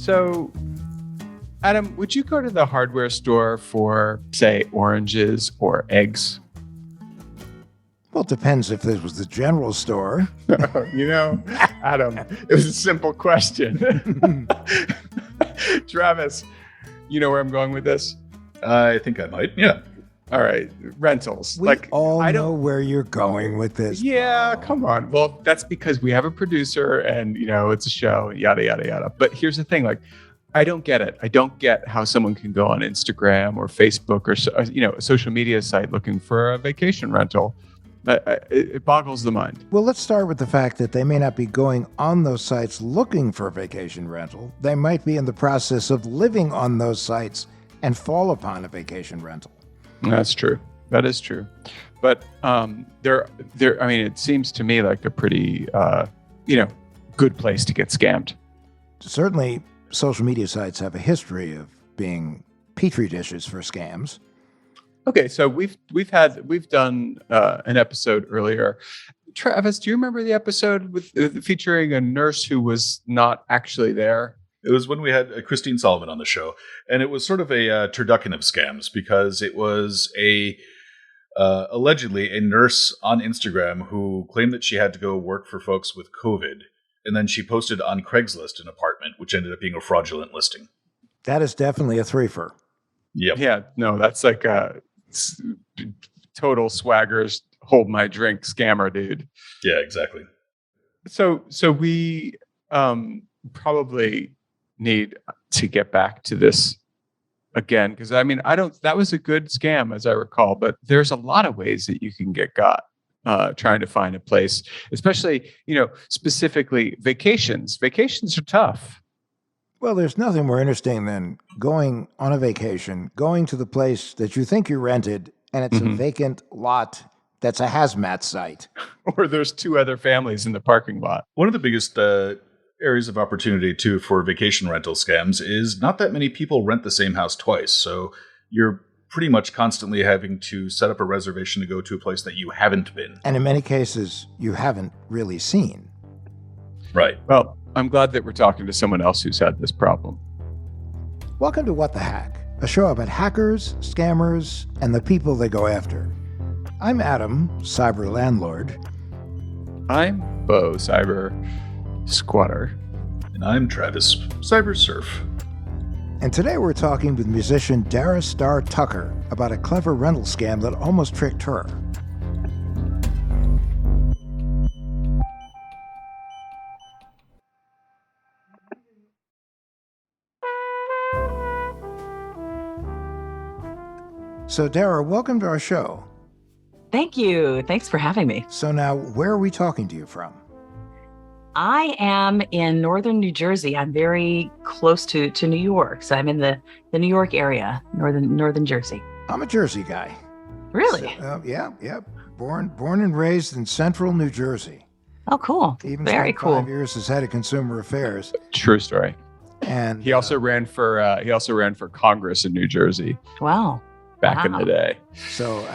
So, Adam, would you go to the hardware store for, say, oranges or eggs? Well, it depends if this was the general store. Adam, it was a simple question. Travis, you know where I'm going with this? I think I might, yeah. All right, rentals. We all know where you're going with this. Yeah, come on. Well, that's because we have a producer and, it's a show, yada, yada, yada. But here's the thing, I don't get it. I don't get how someone can go on Instagram or Facebook or, a social media site looking for a vacation rental. It boggles the mind. Well, let's start with the fact that they may not be going on those sites looking for a vacation rental. They might be in the process of living on those sites and fall upon a vacation rental. That's true. That is true. But it seems to me like a pretty, good place to get scammed. Certainly, social media sites have a history of being petri dishes for scams. Okay, so we've done an episode earlier. Travis, do you remember the episode with featuring a nurse who was not actually there? It was when we had Christine Solomon on the show, and it was sort of a turducken of scams because it was allegedly a nurse on Instagram who claimed that she had to go work for folks with COVID, and then she posted on Craigslist an apartment, which ended up being a fraudulent listing. That is definitely a threefer. Yep. Yeah, no, that's like a total swaggers, hold my drink scammer, dude. Yeah, exactly. So we probably need to get back to this again, because that was a good scam as I recall, but there's a lot of ways that you can get got trying to find a place, especially, specifically vacations. Vacations are tough. Well, there's nothing more interesting than going on a vacation, going to the place that you think you rented, and it's a vacant lot that's a hazmat site. Or there's two other families in the parking lot. One of the biggest areas of opportunity, too, for vacation rental scams is not that many people rent the same house twice. So you're pretty much constantly having to set up a reservation to go to a place that you haven't been. And in many cases, you haven't really seen. Right. Well, I'm glad that we're talking to someone else who's had this problem. Welcome to What the Hack, a show about hackers, scammers, and the people they go after. I'm Adam, cyber landlord. I'm Bo, cyber squatter. And I'm Travis, cyber surf. And today we're talking with musician Dara Starr Tucker about a clever rental scam that almost tricked her. So, Dara, welcome to our show. Thank you. Thanks for having me. So now, where are we talking to you from? I am in northern New Jersey. I'm very close to New York. So I'm in the New York area, northern Jersey. I'm a Jersey guy. Really? So, yeah. Born and raised in central New Jersey. Oh, cool. Even very spent cool. 5 years as head of consumer affairs. True story. And he also ran for Congress in New Jersey. Wow. Back in the day. So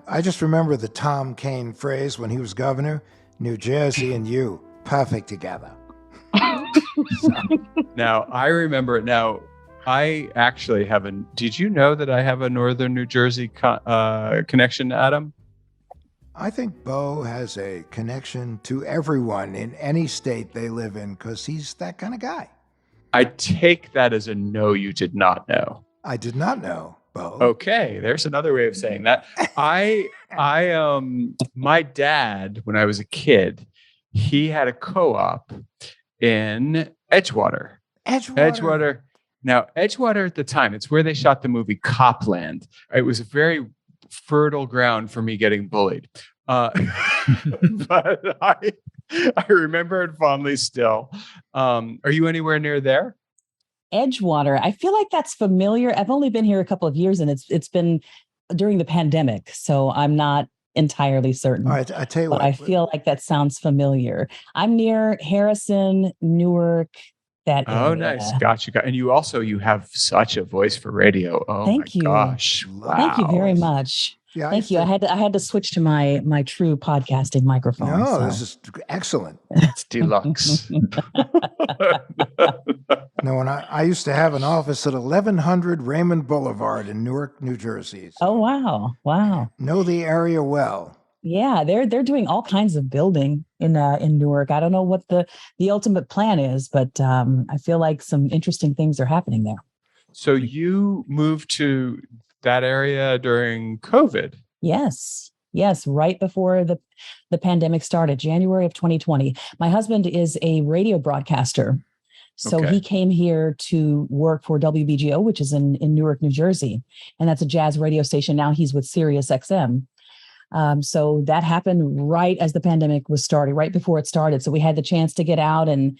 I just remember the Tom Kane phrase when he was governor, New Jersey and you, perfect together. Now, I remember it. Now, I actually did you know that I have a northern New Jersey connection, Adam? I think Bo has a connection to everyone in any state they live in because he's that kind of guy. I take that as a no, you did not know. I did not know. Okay, there's another way of saying that. My dad, when I was a kid, he had a co-op in Edgewater. Now, Edgewater at the time, it's where they shot the movie Copland. It was a very fertile ground for me getting bullied. But I remember it fondly still. Are you anywhere near there? Edgewater. I feel like that's familiar. I've only been here a couple of years and it's been during the pandemic. So I'm not entirely certain. All right, I tell you what. I feel like that sounds familiar. I'm near Harrison, Newark, that area. Oh, nice. Got you. And you have such a voice for radio. Oh, Thank you. Gosh. Wow. Thank you very much. Yeah, Thank you. I had to switch to my true podcasting microphone. No, This is excellent. It's deluxe. No, and I used to have an office at 1100 Raymond Boulevard in Newark, New Jersey. So Oh, wow. Wow. know the area well. Yeah, they're doing all kinds of building in Newark. I don't know what the ultimate plan is, but I feel like some interesting things are happening there. So you moved to that area during COVID. Yes. Yes, right before the pandemic started, January of 2020. My husband is a radio broadcaster. So Okay. he came here to work for WBGO, which is in Newark, New Jersey. And that's a jazz radio station. Now he's with Sirius XM. So that happened right as the pandemic was starting, right before it started. So we had the chance to get out and,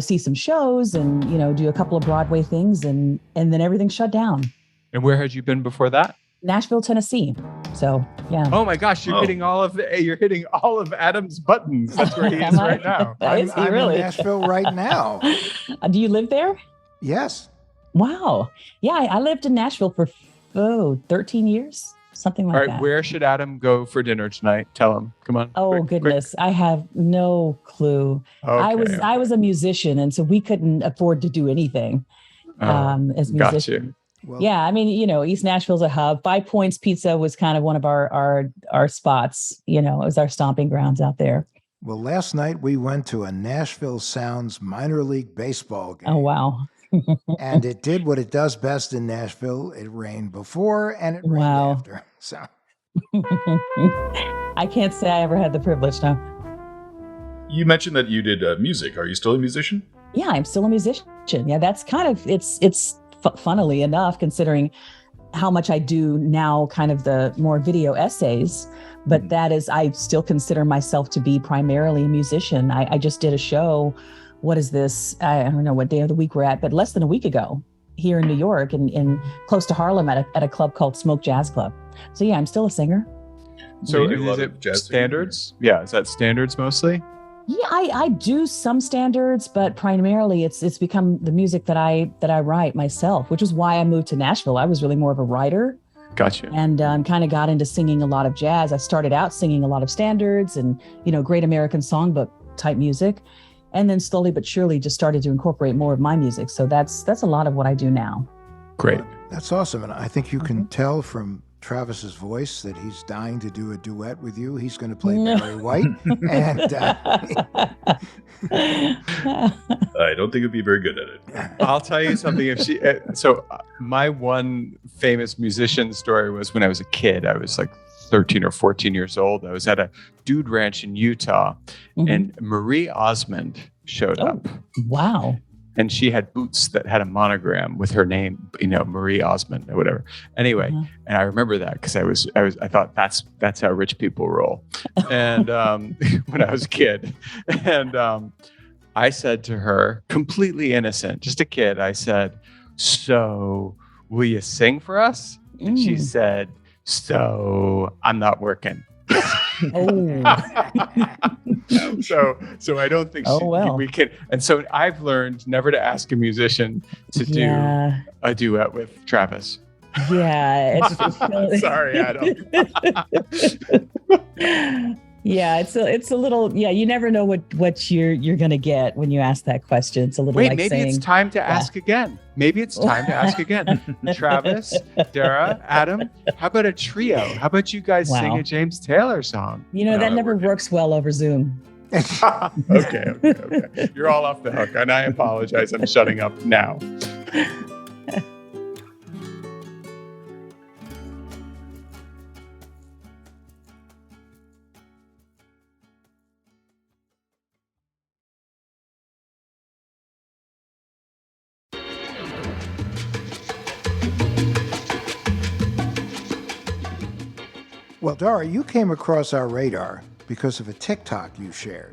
see some shows and, do a couple of Broadway things and then everything shut down. And where had you been before that? Nashville, Tennessee. So, yeah. Oh my gosh, you're hitting all of Adam's buttons. That's where he is right now. Is he really? in Nashville right now. Do you live there? Yes. Wow. Yeah, I lived in Nashville for 13 years, something like All right, that. where should Adam go for dinner tonight? Tell him. Come on. Oh, quick. goodness. I have no clue. Okay. I was a musician, and so we couldn't afford to do anything as musicians. Got you. Well, Yeah, I mean, East Nashville's a hub. 5 Points Pizza was kind of one of our spots. It was our stomping grounds out there. Well, last night we went to a Nashville Sounds minor league baseball game. Oh, wow. And it did what it does best in Nashville. It rained before and it rained Wow. after. So I can't say I ever had the privilege, no. You mentioned that you did music. Are you still a musician? Yeah, I'm still a musician. Yeah, that's kind of, it's funnily enough, considering how much I do now, kind of the more video essays, but that is, I still consider myself to be primarily a musician. I just did a show. What is this? I don't know what day of the week we're at, but less than a week ago here in New York in close to Harlem at a club called Smoke Jazz Club. So yeah, I'm still a singer. So You do a lot is of it jazz standards? Yeah, is that standards mostly? Yeah, I do some standards, but primarily it's become the music that I write myself, which is why I moved to Nashville. I was really more of a writer. Gotcha. And kind of got into singing a lot of jazz. I started out singing a lot of standards and, Great American Songbook type music. And then slowly but surely just started to incorporate more of my music. So that's a lot of what I do now. Great. that's awesome. And I think you can tell from Travis's voice that he's dying to do a duet with you. He's going to play Barry White. And I don't think it'd be very good at it. I'll tell you something. If she, my one famous musician story was when I was a kid. I was like 13 or 14 years old. I was at a dude ranch in Utah, and Marie Osmond showed up. Wow. And she had boots that had a monogram with her name, Marie Osmond or whatever. Anyway, and I remember that because I thought that's how rich people roll. And when I was a kid, and I said to her, completely innocent, just a kid, I said, "So will you sing for us?" And she said, "So I'm not working." So I don't think we can. And so I've learned never to ask a musician to do a duet with Travis. Yeah. Sorry, Adam. Yeah, it's a little, you never know what you're going to get when you ask that question. It's a little like maybe saying, it's time to ask again. Maybe it's time to ask again. Travis, Dara, Adam, how about a trio? How about you guys sing a James Taylor song? That never works well over Zoom. Okay. You're all off the hook, and I apologize. I'm shutting up now. well, Dara, you came across our radar because of a TikTok you shared.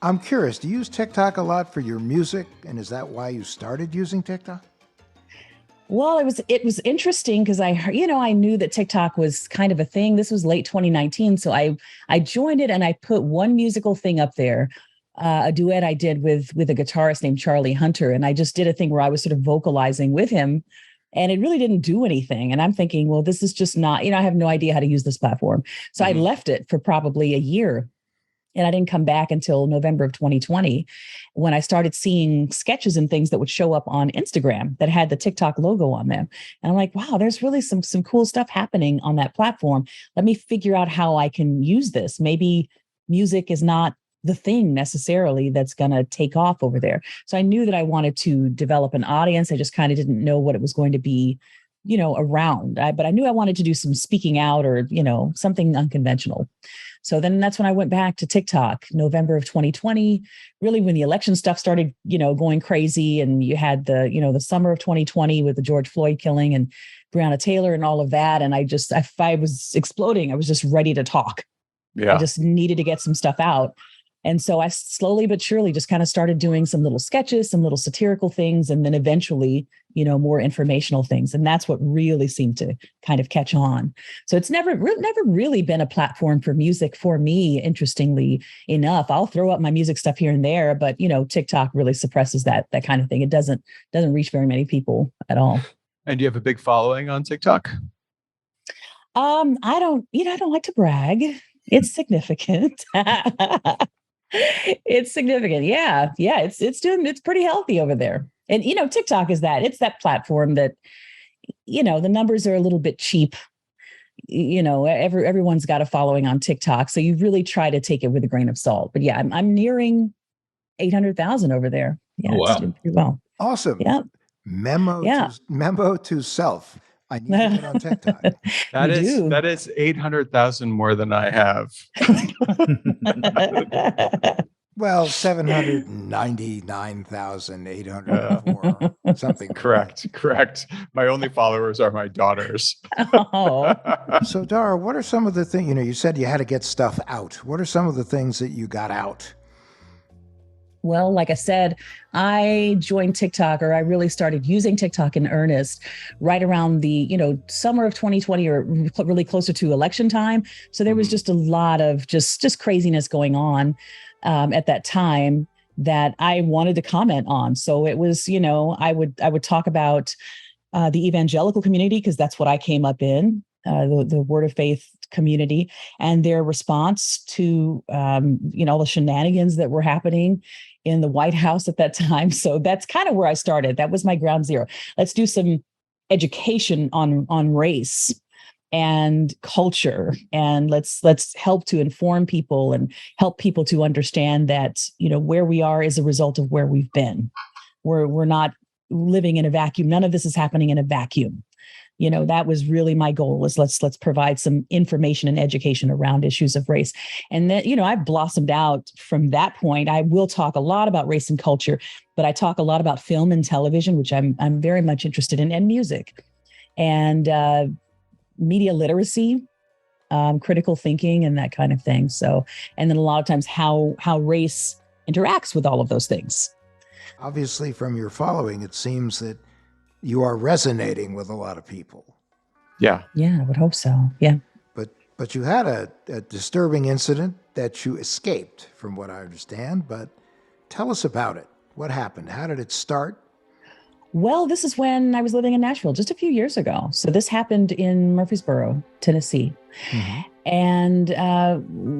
I'm curious, do you use TikTok a lot for your music? And is that why you started using TikTok? Well, it was interesting because I knew that TikTok was kind of a thing. This was late 2019. So I joined it and I put one musical thing up there, a duet I did with a guitarist named Charlie Hunter. And I just did a thing where I was sort of vocalizing with him. And it really didn't do anything. And I'm thinking, well, this is just not, I have no idea how to use this platform. So I left it for probably a year. And I didn't come back until November of 2020 when I started seeing sketches and things that would show up on Instagram that had the TikTok logo on them. And I'm like, wow, there's really some cool stuff happening on that platform. Let me figure out how I can use this. Maybe music is not the thing necessarily that's going to take off over there. So I knew that I wanted to develop an audience. I just kind of didn't know what it was going to be, around. But I knew I wanted to do some speaking out or, something unconventional. So then that's when I went back to TikTok, November of 2020, really when the election stuff started, going crazy. And you had the summer of 2020 with the George Floyd killing and Breonna Taylor and all of that. And I was exploding. I was just ready to talk. Yeah. I just needed to get some stuff out. And so I slowly but surely just kind of started doing some little sketches, some little satirical things, and then eventually, more informational things. And that's what really seemed to kind of catch on. So it's never really been a platform for music for me, interestingly enough. I'll throw up my music stuff here and there, but, TikTok really suppresses that kind of thing. It doesn't reach very many people at all. And do you have a big following on TikTok? I don't like to brag. It's significant. It's significant. Yeah. It's pretty healthy over there. And, TikTok is that. It's that platform that, the numbers are a little bit cheap. Everyone's got a following on TikTok. So you really try to take it with a grain of salt. But yeah, I'm nearing 800,000 over there. Yeah, oh, wow. It's doing pretty well. Awesome. Yeah. Memo to self. I need to get on TikTok. That is 800,000 more than I have. Well, 799,804, something. Correct. My only followers are my daughters. Oh. So, Dara, what are some of the things, you said you had to get stuff out. What are some of the things that you got out? Well, like I said, I joined TikTok, or I really started using TikTok in earnest right around the, summer of 2020, or really closer to election time. So there was just a lot of just craziness going on at that time that I wanted to comment on. So it was, I would talk about the evangelical community, because that's what I came up in, the Word of Faith community, and their response to, all the shenanigans that were happening in the White House at that time. So that's kind of where I started. That was my ground zero. Let's do some education on race and culture, and let's help to inform people and help people to understand that, where we are is a result of where we've been. We're not living in a vacuum. None of this is happening in a vacuum. That was really my goal, is let's provide some information and education around issues of race. And then, I've blossomed out from that point. I will talk a lot about race and culture, but I talk a lot about film and television, which I'm very much interested in, and music, and media literacy, critical thinking, and that kind of thing. So, and then a lot of times how race interacts with all of those things. Obviously, from your following, it seems that you are resonating with a lot of people. Yeah. Yeah, I would hope so. Yeah. But you had a disturbing incident that you escaped, from what I understand. But tell us about it. What happened? How did it start? Well, this is when I was living in Nashville just a few years ago. So this happened in Murfreesboro, Tennessee, and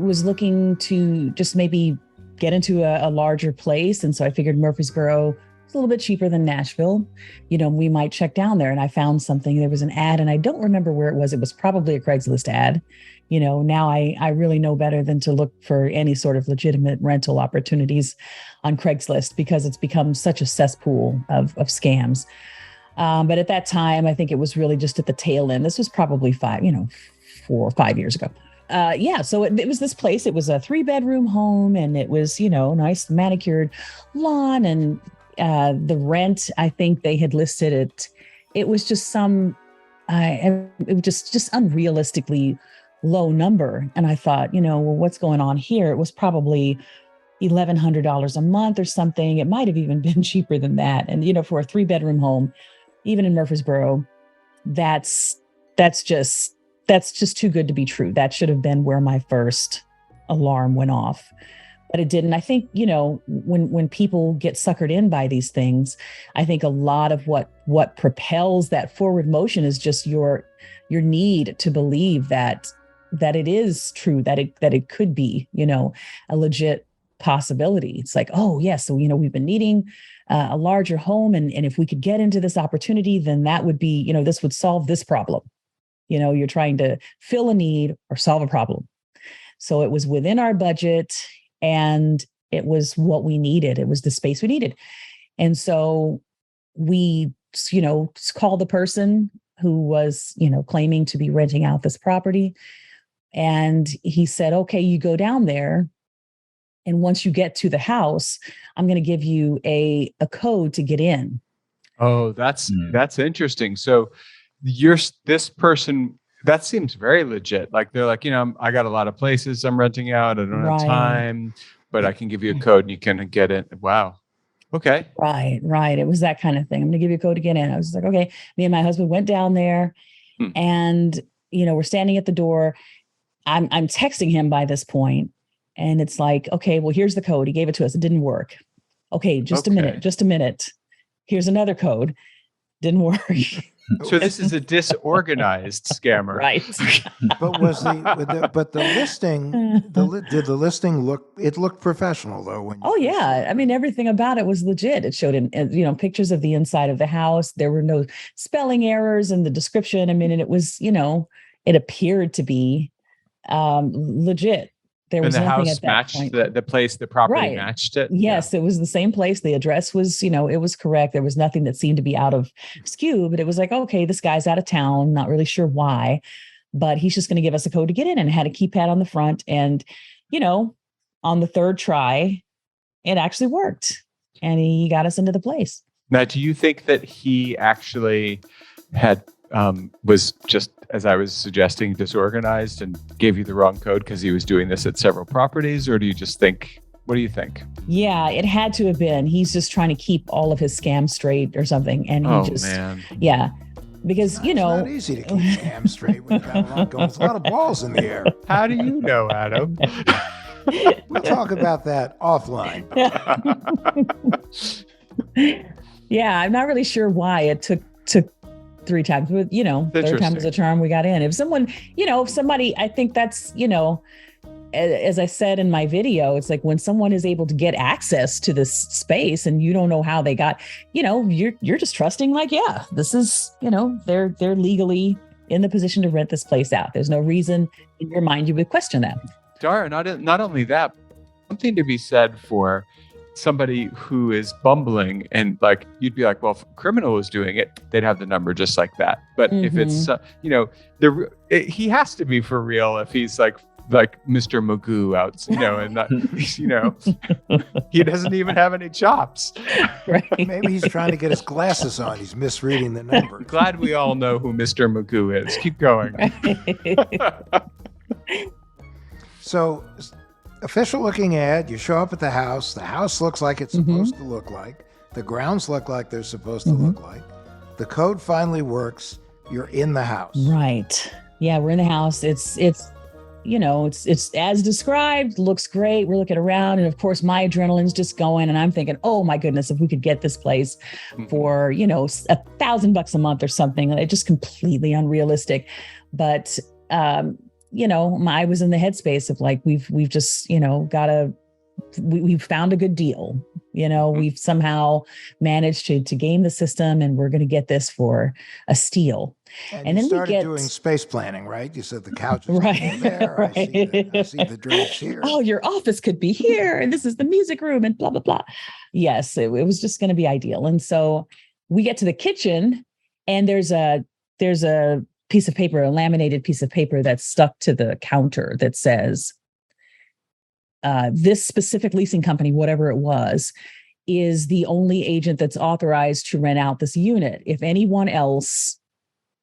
was looking to just maybe get into a larger place. And so I figured Murfreesboro, it's a little bit cheaper than Nashville. We might check down there. And I found something. There was an ad, and I don't remember where it was. It was probably a Craigslist ad. Now I really know better than to look for any sort of legitimate rental opportunities on Craigslist, because it's become such a cesspool of scams. But at that time, I think it was really just at the tail end. This was probably 4 or 5 years ago. So it was this place. It was a 3-bedroom home, and it was, nice manicured lawn, and the rent, I think they had listed it was just it was just unrealistically low number. And I thought, well, what's going on here? It was probably $1,100 a month or something. It might have even been cheaper than that. And, for a 3-bedroom home, even in Murfreesboro, that's just too good to be true. That should have been where my first alarm went off. But it didn't. I think, when people get suckered in by these things, I think a lot of what propels that forward motion is just your need to believe that that it is true, that it could be, a legit possibility. It's like, oh yes, so we've been needing a larger home, and if we could get into this opportunity, then that would be, this would solve this problem. You're trying to fill a need or solve a problem. So it was within our budget, and it was what we needed. It was the space we needed. And so we, called the person who was, claiming to be renting out this property. And he said, okay, you go down there. And once you get to the house, I'm going to give you a code to get in. Oh, that's interesting. So this person, that seems very legit. Like they're like, I got a lot of places I'm renting out. I don't have time, but I can give you a code and you can get in. Wow. Okay. Right. It was that kind of thing. I'm going to give you a code to get in. I was like, okay. Me and my husband went down there and, we're standing at the door. I'm texting him by this point, and it's like, okay, well, here's the code. He gave it to us. It didn't work. Okay. Just a minute. Here's another code. Didn't work. So this is a disorganized scammer, right? But the listing? Did the listing look? It looked professional though. Yeah, I mean everything about it was legit. It showed pictures of the inside of the house. There were no spelling errors in the description. I mean, and it was it appeared to be legit. There was the nothing house at that matched point. the place, the property matched it. Yes, It was the same place. The address was, it was correct. There was nothing that seemed to be out of skew, but it was like, okay, this guy's out of town, not really sure why, but he's just going to give us a code to get in, and it had a keypad on the front. And, on the third try, it actually worked, and he got us into the place. Now, do you think that he actually had was just, as I was suggesting, disorganized and gave you the wrong code because he was doing this at several properties? Or do you just think, what do you think? Yeah, it had to have been. He's just trying to keep all of his scams straight or something. And man. Yeah, because, it's not easy to keep scams straight when you've got a lot going. There's a lot of balls in the air. How do you know, Adam? We'll talk about that offline. Yeah, I'm not really sure why it took 3 times, but third time was a charm. We got in. If someone, if somebody, I think that's, as I said in my video, it's like when someone is able to get access to this space and you don't know how they got, you're just trusting, like, yeah, this is, they're legally in the position to rent this place out. There's no reason in your mind you would question that. Dara, not only that, something to be said for somebody who is bumbling, and like you'd be like, well, if a criminal was doing it, they'd have the number just like that. But if it's he has to be for real if he's like Mr. Magoo out, and not, he doesn't even have any chops. Right. Maybe he's trying to get his glasses on. He's misreading the number. I'm glad we all know who Mr. Magoo is. Keep going. So, official looking ad, you show up at the house looks like it's supposed to look like, the grounds look like they're supposed to look like, the code finally works, you're in the house. Right. Yeah, we're in the house. It's as described, looks great. We're looking around, and of course my adrenaline's just going, and I'm thinking, oh my goodness, if we could get this place for, $1,000 a month or something, it's just completely unrealistic. But, I was in the headspace of like, we've just, we've found a good deal. We've somehow managed to game the system, and we're going to get this for a steal. And then you started doing space planning, right? You said the couch is there. Right. I see the drapes here. Oh, your office could be here, and this is the music room, and blah, blah, blah. Yes, it was just going to be ideal. And so we get to the kitchen, and there's a piece of paper, a laminated piece of paper that's stuck to the counter that says, this specific leasing company, whatever it was, is the only agent that's authorized to rent out this unit. If anyone else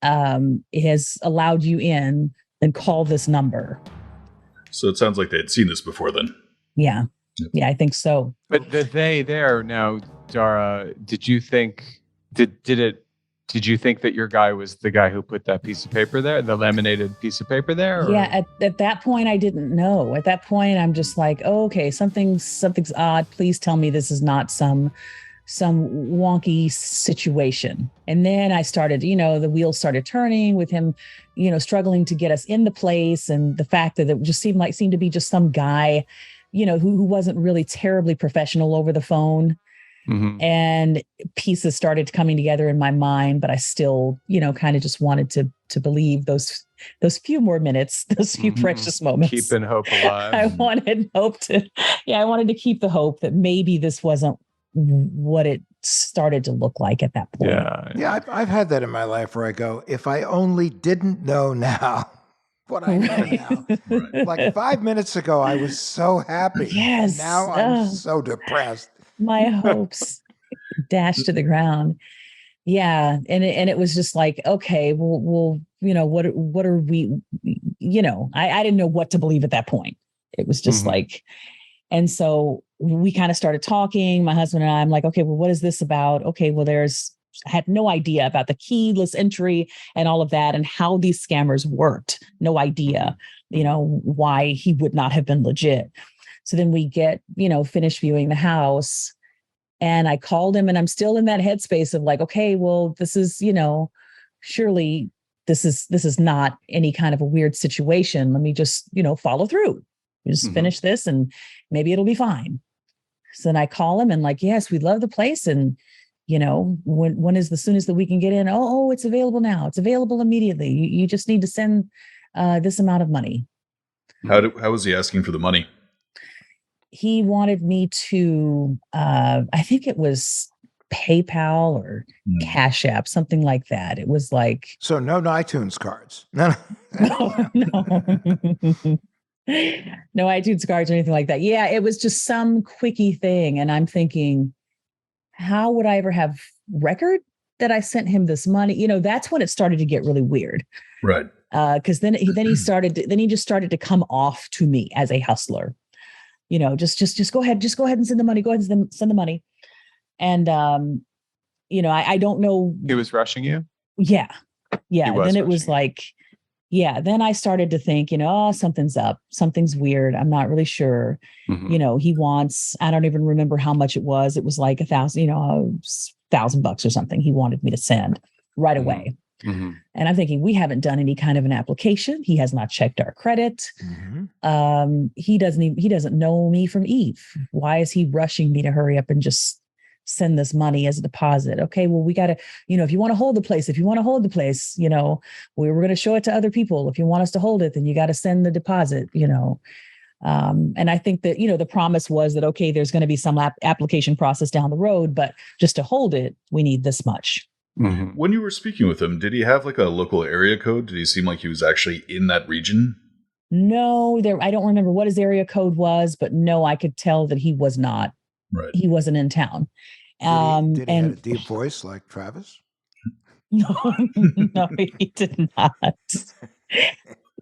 has allowed you in, then call this number. So it sounds like they had seen this before then. Yeah. Yep. Yeah, I think so. But they there now, Dara, did you think that your guy was the guy who put that piece of paper there, the laminated piece of paper there? Or? Yeah, at that point, I didn't know. At that point, I'm just like, oh, okay, something's odd. Please tell me this is not some some wonky situation. And then I started, the wheels started turning with him, struggling to get us in the place. And the fact that it just seemed to be just some guy, who wasn't really terribly professional over the phone. Mm-hmm. And pieces started coming together in my mind, but I still, kind of just wanted to believe those few more minutes, those few precious moments. Keeping hope alive. I wanted to keep the hope that maybe this wasn't what it started to look like at that point. Yeah. I've had that in my life where I go, if I only didn't know now what I know now. Like 5 minutes ago, I was so happy. Yes. And now I'm so depressed. My hopes dashed to the ground. Yeah. And it was just like, okay, well, what are we, I didn't know what to believe at that point. It was just like, and so we kind of started talking, my husband and I'm like, okay, well, what is this about? Okay, well, I had no idea about the keyless entry and all of that and how these scammers worked. No idea, why he would not have been legit. So then we get, finished viewing the house, and I called him, and I'm still in that headspace of like, okay, well, this is, surely this is not any kind of a weird situation. Let me just, follow through. Just finish this and maybe it'll be fine. So then I call him and like, yes, we love the place. And, when is the soonest that we can get in? Oh, it's available now. It's available immediately. You just need to send this amount of money. How was he asking for the money? He wanted me to, I think it was PayPal or Cash App, something like that. It was like. So no iTunes cards. No. No iTunes cards or anything like that. Yeah, it was just some quickie thing. And I'm thinking, how would I ever have record that I sent him this money? That's when it started to get really weird. Right. Because then he just started to come off to me as a hustler. Just go ahead and send the money. Go ahead and send the money. And, I don't know. He was rushing you? Yeah. Yeah. Then it was you. like, yeah. Then I started to think, something's up. Something's weird. I'm not really sure. He wants, I don't even remember how much it was. It was like $1,000 or something he wanted me to send right away. Mm-hmm. And I'm thinking, we haven't done any kind of an application. He has not checked our credit. He doesn't know me from Eve. Why is he rushing me to hurry up and just send this money as a deposit? Okay, well, we got to, if you want to hold the place, we were going to show it to other people. If you want us to hold it, then you got to send the deposit, and I think that, the promise was that, okay, there's going to be some application process down the road, but just to hold it, we need this much. Mm-hmm. When you were speaking with him, did he have like a local area code? Did he seem like he was actually in that region? No, I don't remember what his area code was, but no, I could tell that he was not. Right. He wasn't in town. Did he have a deep voice like Travis? No, he did not.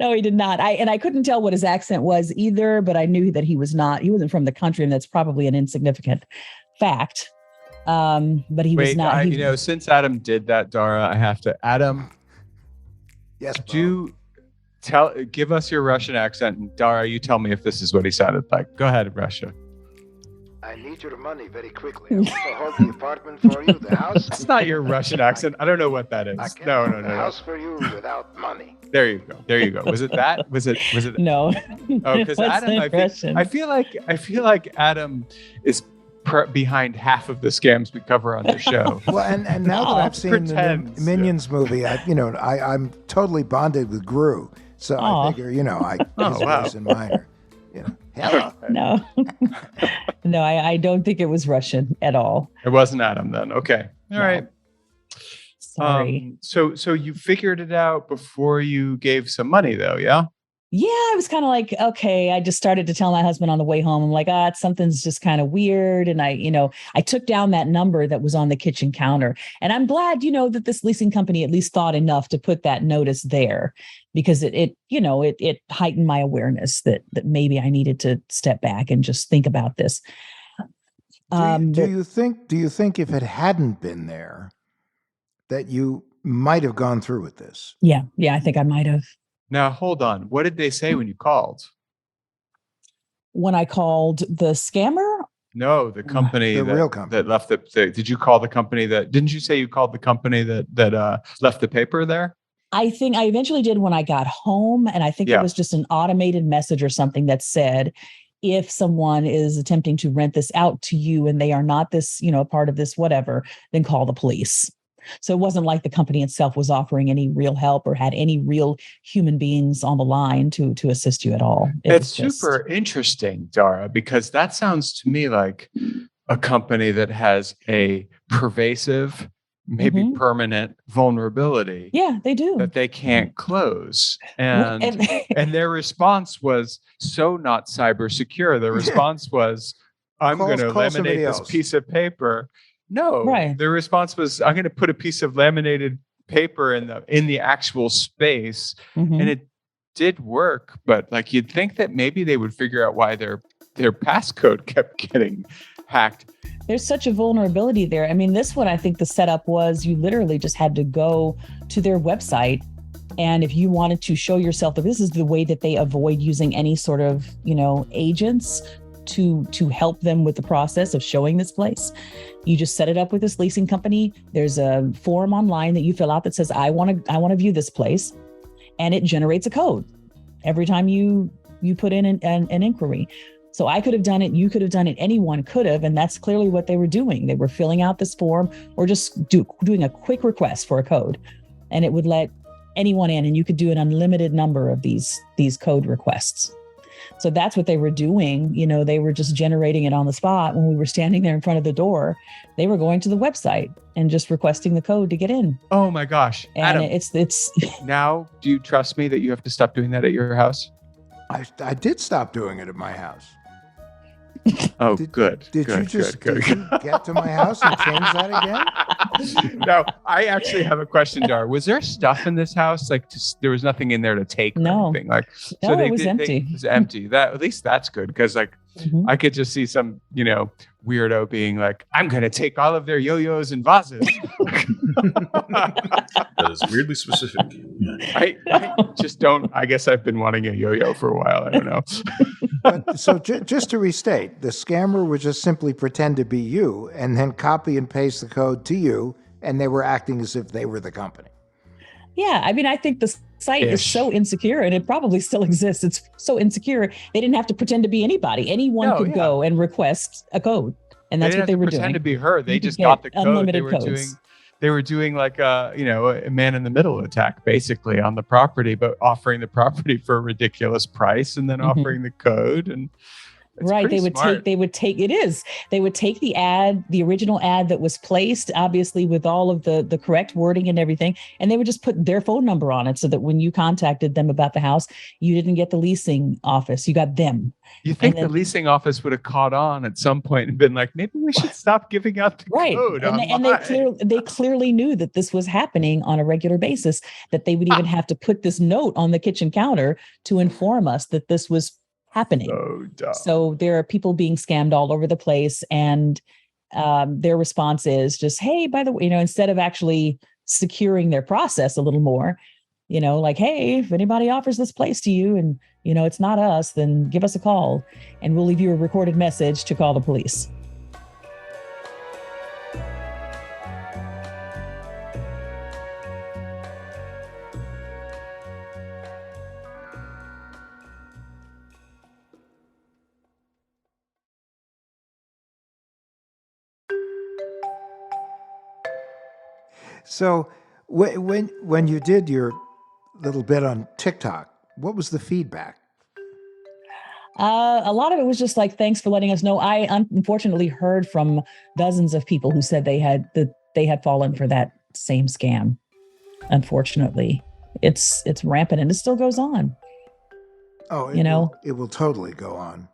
No, he did not. I couldn't tell what his accent was either, but I knew that he wasn't from the country, and that's probably an insignificant fact. But he was not. Since Adam did that, Dara, I have to. Adam, yes, give us your Russian accent, and Dara, you tell me if this is what he sounded like. Go ahead, Russia. I need your money very quickly. I'll hold the apartment for you, the house. It's not your Russian accent. I don't know what that is. No. The house for you without money. There you go. Was it that? Was it? No. Oh, because Adam, I feel like Adam is behind half of the scams we cover on the show. Well, and now that I've seen the Minions movie, I'm totally bonded with Gru. So I figure, his voice and mine are, hello. No, no, I don't think it was Russian at all. It wasn't Adam then. Okay. All right. Sorry. So you figured it out before you gave some money though, yeah? Yeah, I was kind of like, okay, I just started to tell my husband on the way home. I'm like, something's just kind of weird. And I took down that number that was on the kitchen counter. And I'm glad, that this leasing company at least thought enough to put that notice there, because it heightened my awareness that maybe I needed to step back and just think about this. Do you think if it hadn't been there that you might have gone through with this? Yeah, I think I might have. Now, hold on. What did they say when you called? When I called the scammer? No, the company The real company. that left did you call the company didn't you say you called the company that left the paper there? I think I eventually did when I got home. And I think it was just an automated message or something that said, if someone is attempting to rent this out to you and they are not this, part of this, whatever, then call the police. So it wasn't like the company itself was offering any real help or had any real human beings on the line to assist you at all. It's super interesting, Dara, because that sounds to me like a company that has a pervasive, maybe permanent vulnerability. Yeah, they do. That they can't close. And their response was so not cyber secure. The response was, I'm going to laminate this piece of paper. No, the response was, I'm going to put a piece of laminated paper in the actual space. And it did work, but like you'd think that maybe they would figure out why their passcode kept getting hacked. There's such a vulnerability there. I mean, this one, I think the setup was you literally just had to go to their website. And if you wanted to show yourself that this is the way that they avoid using any sort of, agents to help them with the process of showing this place, you just set it up with this leasing company. There's a form online that you fill out that says, I want to view this place. And it generates a code every time you put in an inquiry. So I could have done it. You could have done it. Anyone could have. And that's clearly what they were doing. They were filling out this form or just doing a quick request for a code. And it would let anyone in, and you could do an unlimited number of these code requests. So that's what they were doing. They were just generating it on the spot. When we were standing there in front of the door, they were going to the website and just requesting the code to get in. Oh my gosh. And Adam, it's now, do you trust me that you have to stop doing that at your house? I did stop doing it at my house. Oh, good. Did you get to my house and change that again? No, I actually have a question, Dar. Was there stuff in this house? Like, there was nothing in there to take? No. Or anything? Like, no, so it was empty. It was empty. At least that's good, because I could just see some, weirdo being like, I'm going to take all of their yo-yos and vases. That is weirdly specific. I just don't. I guess I've been wanting a yo-yo for a while. I don't know. But, so just to restate, the scammer would just simply pretend to be you and then copy and paste the code to you, and they were acting as if they were the company. Yeah, I mean, I think the site is so insecure, and it probably still exists. It's so insecure, they didn't have to pretend to be anybody. Anyone could go and request a code, and that's what they were doing. Pretend to be her. They just got the code. Unlimited codes. They were doing like a man-in-the-middle attack, basically, on the property, but offering the property for a ridiculous price, and then offering the code. And right, they would take the original ad that was placed, obviously with all of the correct wording and everything, and they would just put their phone number on it so that when you contacted them about the house, you didn't get the leasing office, you got them. You think the leasing office would have caught on at some point and been like, maybe we should stop giving out the code. And they clearly knew that this was happening on a regular basis, that they would even have to put this note on the kitchen counter to inform us that this was happening. So there are people being scammed all over the place, and their response is just, hey, by the way, instead of actually securing their process a little more, like, hey, if anybody offers this place to you and it's not us, then give us a call and we'll leave you a recorded message to call the police. So when you did your little bit on TikTok, what was the feedback? A lot of it was just like, thanks for letting us know. I unfortunately heard from dozens of people who said they had fallen for that same scam. Unfortunately, it's rampant and it still goes on. Oh, it will totally go on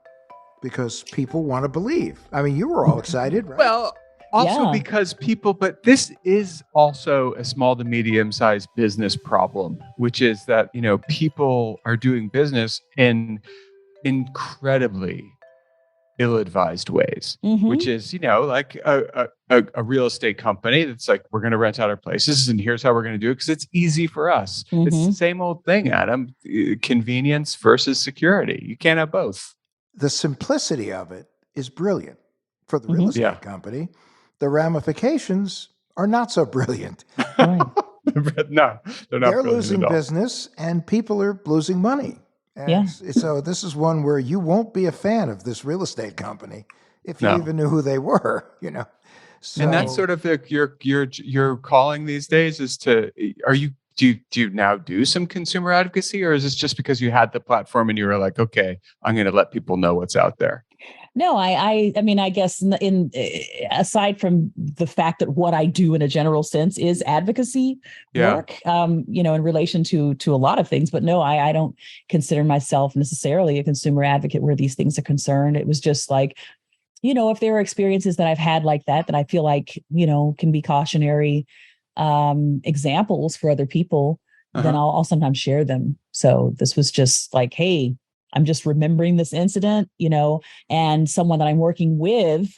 because people want to believe. I mean, you were all excited, right? Well, also because but this is also a small to medium-sized business problem, which is that, people are doing business in incredibly ill-advised ways, which is, like a real estate company that's like, we're going to rent out our places and here's how we're going to do it because it's easy for us. It's the same old thing, Adam. Convenience versus security. You can't have both. The simplicity of it is brilliant. for the real estate Yeah. company, the ramifications are not so brilliant. Right. No, they're not. They're brilliant losing at all. business and people are losing money. And Yeah. so this is one where you won't be a fan of this real estate company if you No. even knew who they were, So, And that's sort of your calling these days is to, do you now do some consumer advocacy, or is this just because you had the platform and you were like, okay, I'm going to let people know what's out there? No, I mean, I guess in aside from the fact that what I do in a general sense is advocacy work, in relation to a lot of things, but no, I don't consider myself necessarily a consumer advocate where these things are concerned. It was just like, if there are experiences that I've had like that I feel like, can be cautionary examples for other people, then I'll sometimes share them. So this was just like, hey, I'm just remembering this incident, and someone that I'm working with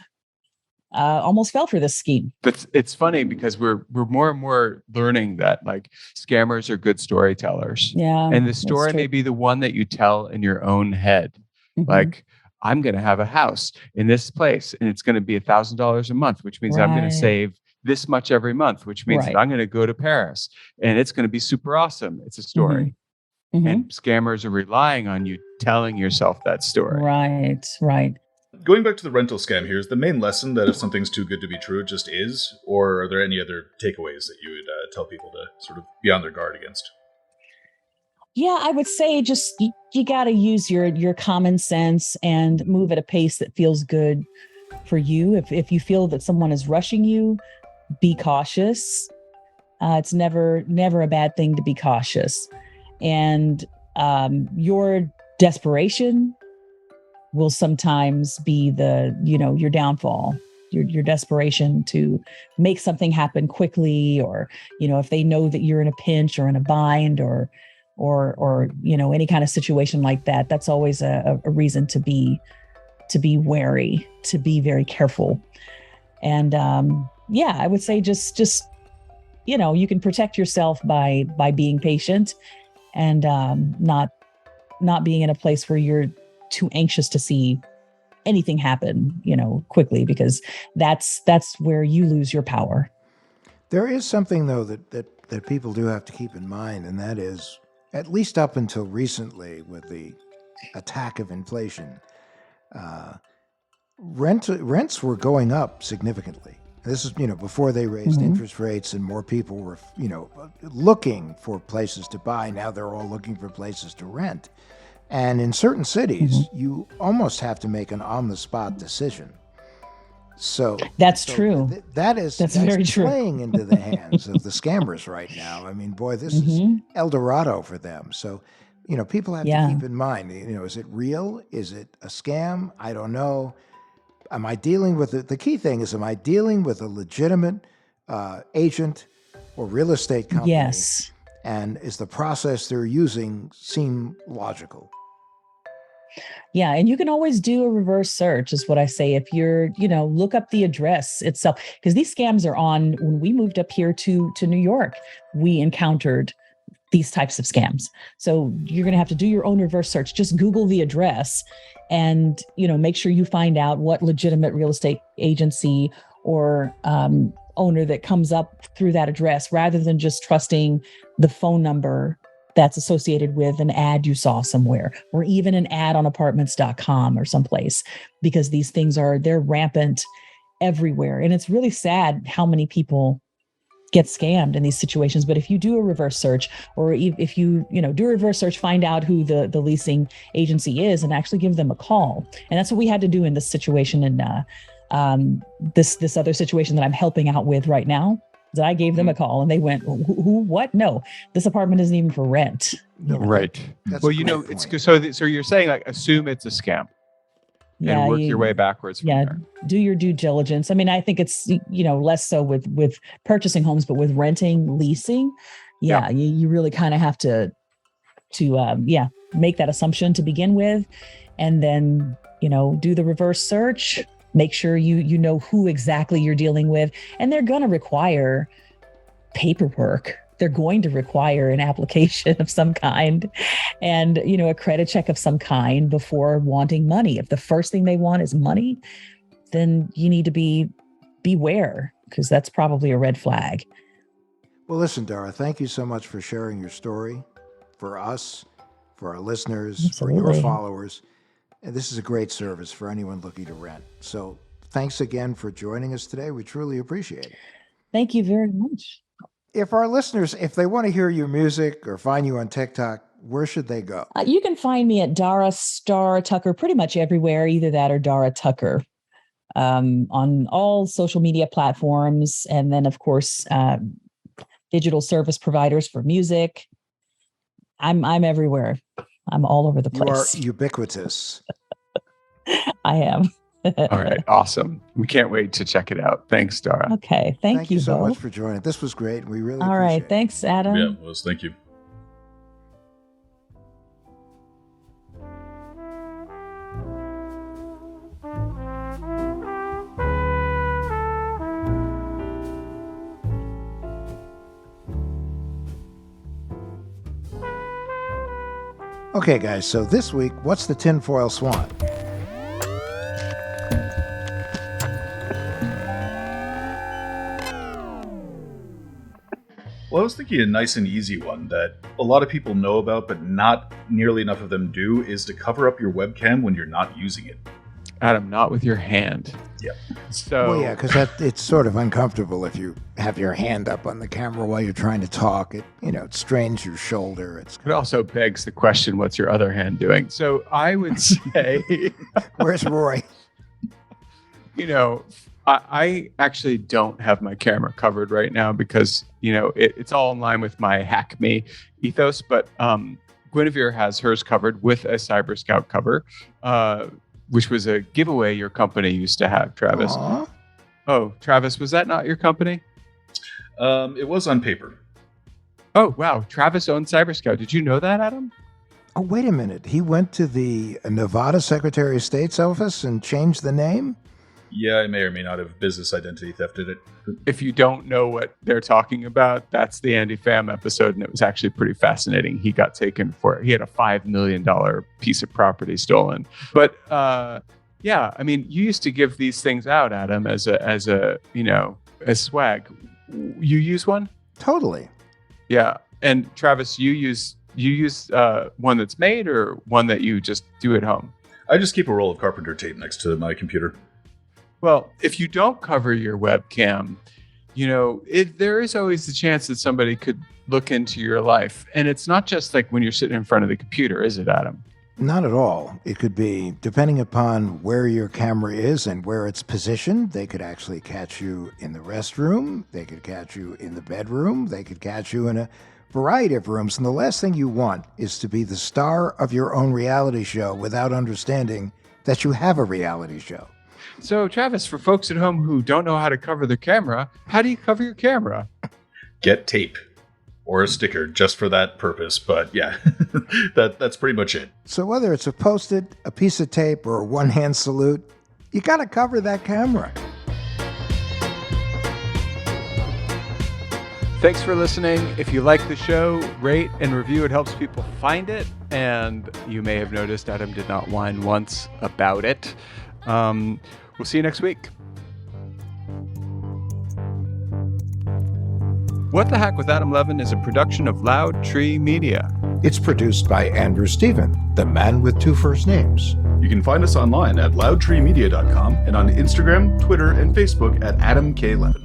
almost fell for this scheme. But it's funny because we're more and more learning that like scammers are good storytellers. Yeah. And the story may be the one that you tell in your own head. Mm-hmm. Like, I'm going to have a house in this place and it's going to be $1,000 a month, which means I'm going to save this much every month, which means that I'm going to go to Paris and it's going to be super awesome. It's a story. Mm-hmm. And scammers are relying on you telling yourself that story. Right. Going back to the rental scam here, is the main lesson that if something's too good to be true, it just is? Or are there any other takeaways that you would tell people to sort of be on their guard against? Yeah, I would say just you got to use your common sense and move at a pace that feels good for you. If you feel that someone is rushing you, be cautious. It's never a bad thing to be cautious. And your desperation will sometimes be your downfall, your desperation to make something happen quickly, or, if they know that you're in a pinch or in a bind or any kind of situation like that, that's always a reason to be wary, to be very careful. And I would say just you can protect yourself by being patient and not being in a place where you're too anxious to see anything happen, quickly, because that's where you lose your power. There is something though that people do have to keep in mind, and that is, at least up until recently with the attack of inflation, rents were going up significantly. This is, before they raised interest rates and more people were, looking for places to buy. Now they're all looking for places to rent. And in certain cities, you almost have to make an on-the-spot decision. So that's true. That's very true. Playing into the hands of the scammers right now. I mean, boy, this is El Dorado for them. So, people have to keep in mind, is it real? Is it a scam? I don't know. Am I dealing with the key thing is, am I dealing with a legitimate agent or real estate company? Yes. And is the process they're using seem logical? Yeah. And you can always do a reverse search, is what I say. If you're, look up the address itself, because these scams are on. When we moved up here to New York, we encountered these types of scams. So you're going to have to do your own reverse search. Just Google the address and, make sure you find out what legitimate real estate agency or owner that comes up through that address, rather than just trusting the phone number that's associated with an ad you saw somewhere, or even an ad on apartments.com or someplace, because these things they're rampant everywhere. And it's really sad how many people get scammed in these situations. But if you do a reverse search, or if you do a reverse search, find out who the leasing agency is and actually give them a call. And that's what we had to do in this situation. And this other situation that I'm helping out with right now, that I gave them a call and they went, who, what? No, this apartment isn't even for rent. Right. That's Well, it's so you're saying, like, assume it's a scam and work your way backwards from there. Do your due diligence. I mean, I think it's, less so with purchasing homes, but with renting, leasing. You really kind of have to make that assumption to begin with, and then, do the reverse search. Make sure you know who exactly you're dealing with. And they're going to require paperwork. They're going to require an application of some kind and, a credit check of some kind before wanting money. If the first thing they want is money, then you need to beware, because that's probably a red flag. Well, listen, Dara, thank you so much for sharing your story for us, for our listeners, Absolutely. for your followers. And this is a great service for anyone looking to rent. So thanks again for joining us today. We truly appreciate it. Thank you very much. If our listeners, if they want to hear your music or find you on TikTok, where should they go? You can find me at Dara Starr Tucker pretty much everywhere, either that or Dara Tucker, on all social media platforms. And then, of course, digital service providers for music. I'm everywhere. I'm all over the place. You are ubiquitous. I am. All right. Awesome. We can't wait to check it out. Thanks, Dara. Okay. Thank you so both. much for joining. This was great. We really All appreciate right. it. Thanks, Adam. Yeah, well, thank you. Okay, guys, so this week, what's the Tinfoil Swan? Well, I was thinking a nice and easy one that a lot of people know about, but not nearly enough of them do, is to cover up your webcam when you're not using it. Adam, not with your hand. Yep. So, Well, yeah, because it's sort of uncomfortable if you have your hand up on the camera while you're trying to talk. It strains your shoulder. It also begs the question, what's your other hand doing? So I would say, where's Roy? I actually don't have my camera covered right now because, it's all in line with my Hack Me ethos. But Guinevere has hers covered with a Cyber Scout cover, which was a giveaway your company used to have, Travis. Aww. Oh, Travis, was that not your company? It was on paper. Oh, wow. Travis owned Cyber Scout. Did you know that, Adam? Oh, wait a minute. He went to the Nevada Secretary of State's office and changed the name? Yeah, I may or may not have business identity thefted it. If you don't know what they're talking about, that's the Andy Pham episode, and it was actually pretty fascinating. He got taken for it. He had a $5 million piece of property stolen. But yeah, I mean, you used to give these things out, Adam, as swag. You use one? Totally. Yeah. And Travis, you use one that's made or one that you just do at home? I just keep a roll of carpenter tape next to my computer. Well, if you don't cover your webcam, there is always the chance that somebody could look into your life. And it's not just like when you're sitting in front of the computer, is it, Adam? Not at all. It could be, depending upon where your camera is and where it's positioned, they could actually catch you in the restroom. They could catch you in the bedroom. They could catch you in a variety of rooms. And the last thing you want is to be the star of your own reality show without understanding that you have a reality show. So, Travis, for folks at home who don't know how to cover their camera, how do you cover your camera? Get tape or a sticker just for that purpose. But yeah, that's pretty much it. So whether it's a Post-it, a piece of tape, or a one-hand salute, you got to cover that camera. Thanks for listening. If you like the show, rate and review. It helps people find it. And you may have noticed Adam did not whine once about it. We'll see you next week. What the Hack with Adam Levin is a production of Loud Tree Media. It's produced by Andrew Stephen, the man with two first names. You can find us online at loudtreemedia.com and on Instagram, Twitter, and Facebook at Adam K. Levin.